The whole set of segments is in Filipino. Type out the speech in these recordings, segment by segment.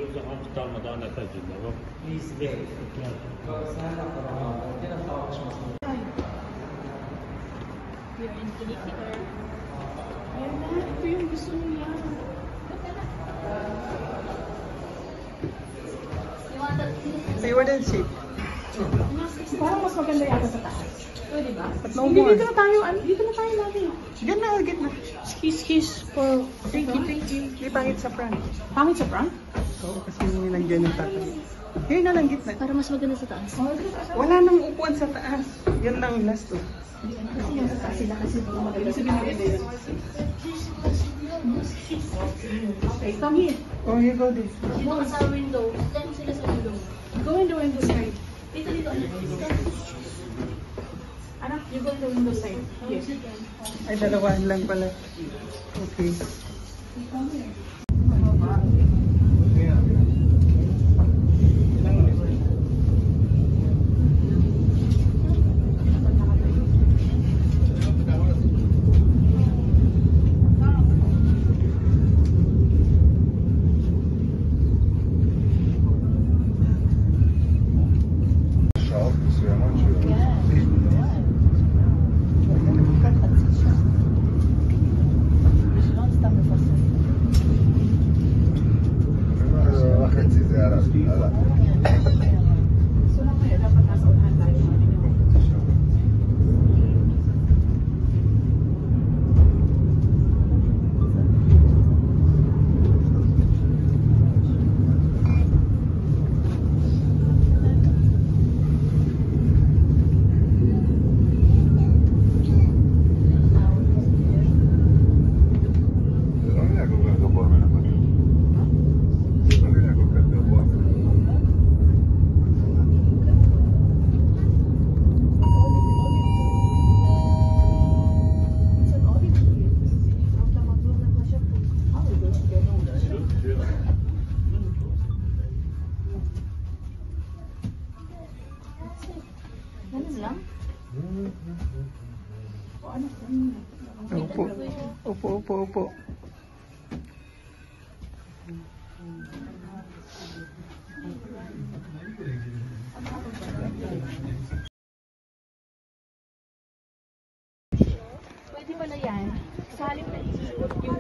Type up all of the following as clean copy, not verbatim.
We're in Kinikiter. Ayan na, ito yung gusto niya. Say, where did she? Parang mas maganda yata sa taas. O, diba? But no more. Dito na tayo, dito na tayo natin. Get na. Kiss for... Thank you. Di pangit sa front. Pangit sa prank? Oo, kasi may nandiyan yung tatay. Here na lang, gitna. Para mas maganda sa taas. Wala nang upuan sa taas. Yan lang last to. Kasi yung sa taas sila kasi mga magaling sa binaganda yun. Okay, come here. Oh, here go this. Dito ka sa window. Diyan sila sa window. Go in the window side. Dito. Anak, you go in the window side. Yes. Ay, dalawahan lang pala. Okay. Opo. Pwede pala yan. Sa halip na iikot yung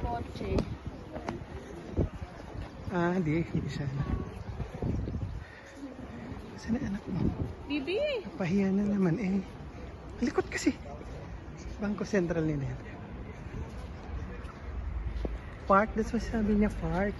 kotse. Hindi sana. Saan ang anak mo? Bibi! Pahiya na naman eh. Likot kasi. Bangko Sentral nila yan. Park, that's what sabi niya, park.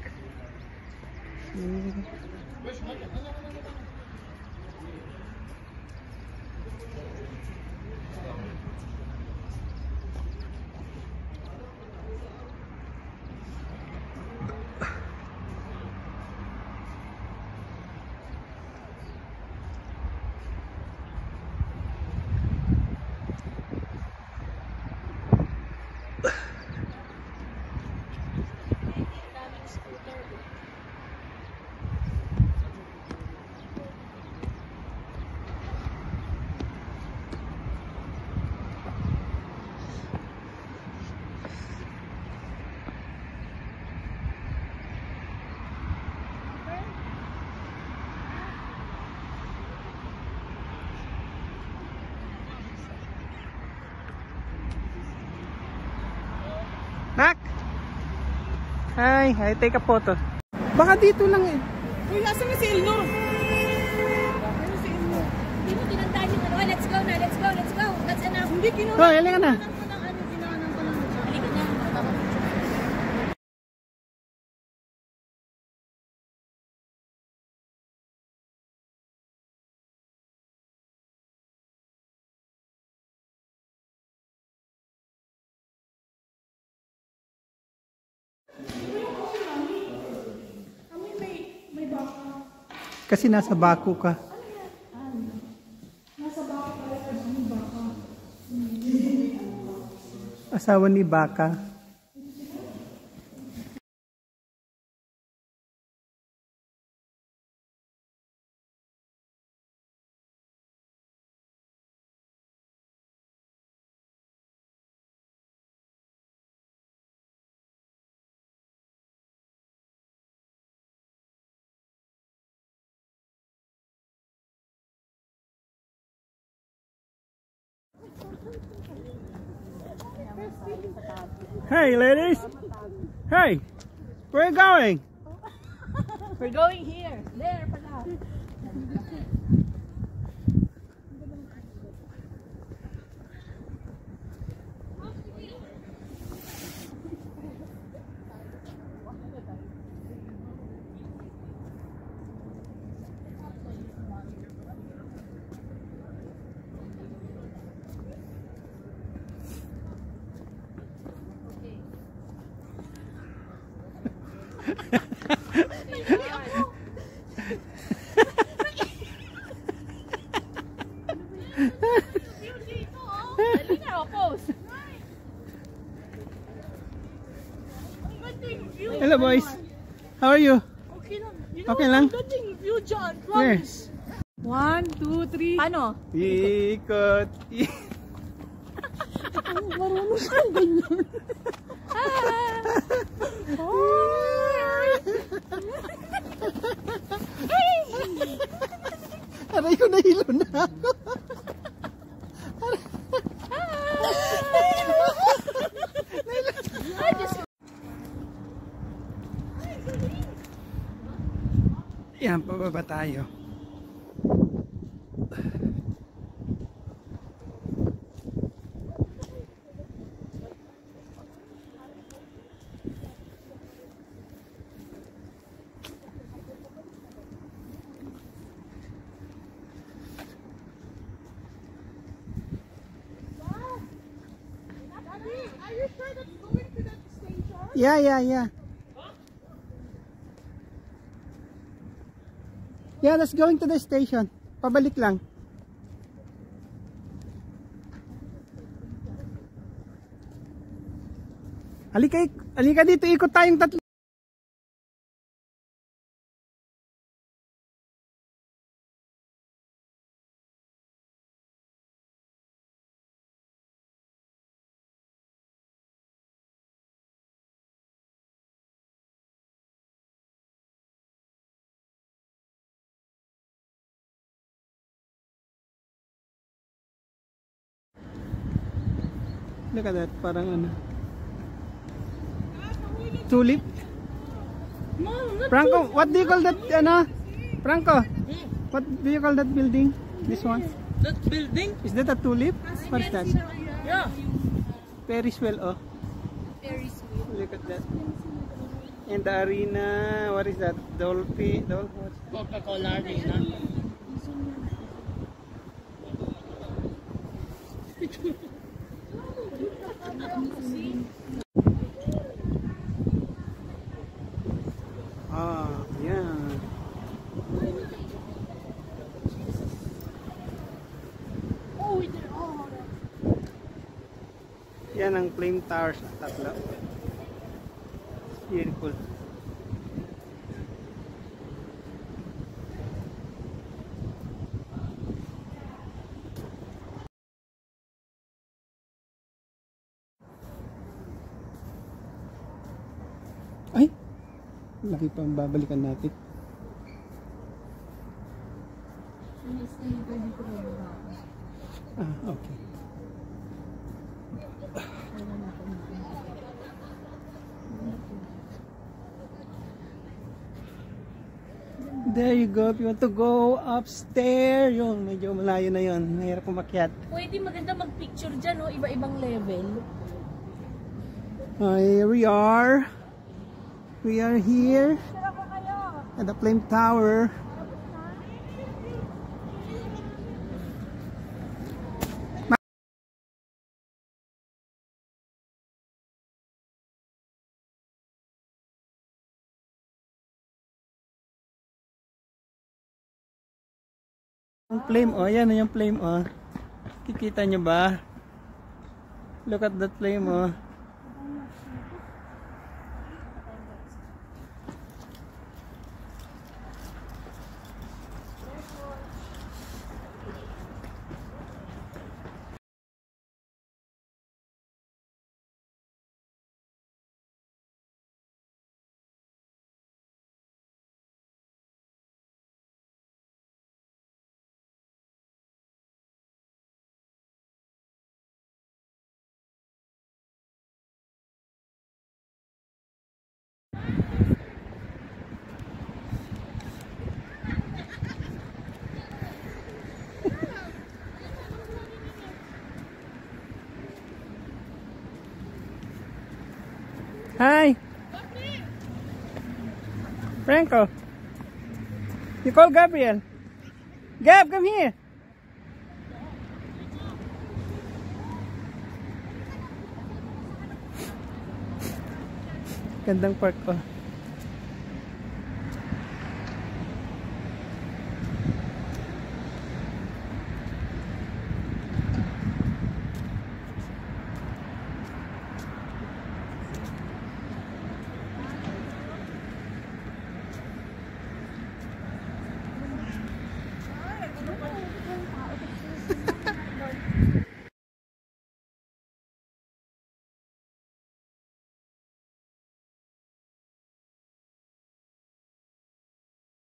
Nak! Hi, I take a photo. Baka dito lang eh. Uy, asan na si Elnor? Hindi mo tinandaan yung let's go. That's enough. Hindi kinuha. Oh, halika na. Halika na. Kasi nasa Baku ka. Nasa baka pala yung baka. Asawa ni Baka. Hey, ladies. Hey, where are you going? We're going here. There pala. Dali na, pose. Ang gandang view. Hello, boys. How are you? Okay lang. Okay lang? Ang gandang view dyan. Where? Promise. 1, 2, 3. Ano? Ikot. Marunong siyang ganyan. Aray ko, nahilo na ako. Yan, pababa tayo. Are you sure that's going to that station? Yeah. Yeah, that's going to the station. Pabalik lang. Halika dito, ikot tayong tatlo. Look at that, parang ano. Tulip. Franco, what do you call that, ano? Franco, what do you call that building? This one? That building? Is that a tulip? What's that? Yeah. Ferris wheel, oh. Ferris wheel. Look at that. And the arena, what is that? Dolphin, Coca-Cola Arena. Yeah. Oh, there are. Yan ang flame towers na tatlo. Beautiful. Ay! Laki pa ang babalikan natin. Okay. There you go. If you want to go upstairs, yung medyo malayo na yun. Mahirap umakyat. Pwede maganda mag-picture dyan, no? Iba-ibang level. Here we are. We are here at the Flame Tower. Yung flame, oh, yan yung flame, oh. Kikita nyo ba? Look at that flame, oh. Hi. Franco. You call Gabriel. Gab, come here. Gandang park ko.